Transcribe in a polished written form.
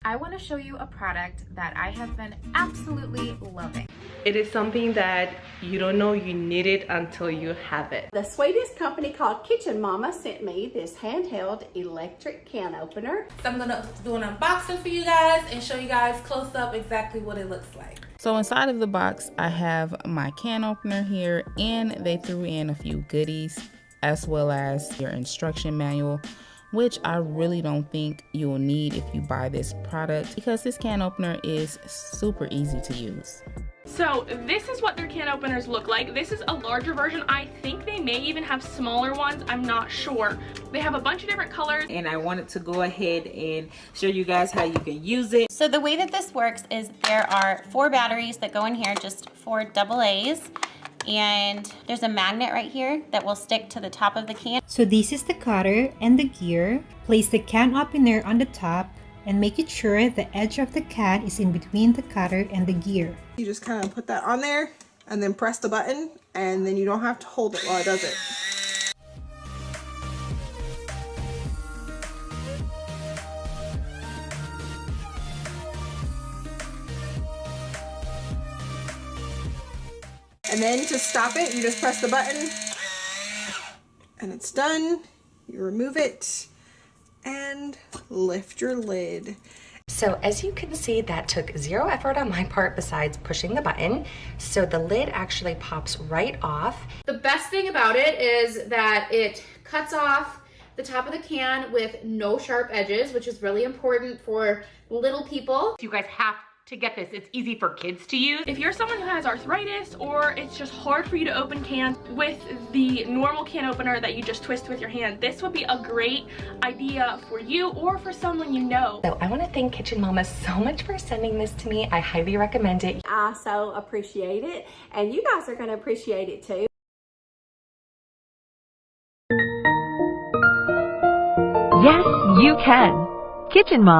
I want to show you a product that I have been absolutely loving. It is something that you don't know you need it until you have it. The sweetest company called Kitchen Mama sent me this handheld electric can opener. So I'm gonna do an unboxing for you guys and show you guys close up exactly what it looks like. So inside of the box, I have my can opener here, and they threw in a few goodies as well as your instruction manual, which I really don't think you'll need if you buy this product because this can opener is super easy to use. So this is what their can openers look like. This is a larger version. I think they may even have smaller ones. I'm not sure. They have a bunch of different colors. And I wanted to go ahead and show you guys how you can use it. So the way that this works is there are 4 batteries that go in here, just 4 AA's. And there's a magnet right here that will stick to the top of the can. So this is the cutter and the gear. Place the can opener on the top and make it sure the edge of the can is in between the cutter and the gear. You just kind of put that on there and then press the button, and then you don't have to hold it while it does it. And then to stop it, you just press the button and it's done. You remove it and lift your lid. So as you can see, that took 0 effort on my part besides pushing the button. So the lid actually pops right off. The best thing about it is that it cuts off the top of the can with no sharp edges, which is really important for little people. You guys have to get this. It's easy for kids to use. If you're someone who has arthritis or it's just hard for you to open cans with the normal can opener that you just twist with your hand, this would be a great idea for you or for someone you know. So I want to thank Kitchen Mama so much for sending this to me. I highly recommend it. I so appreciate it, and you guys are going to appreciate it too. Yes, you can. Kitchen Mama.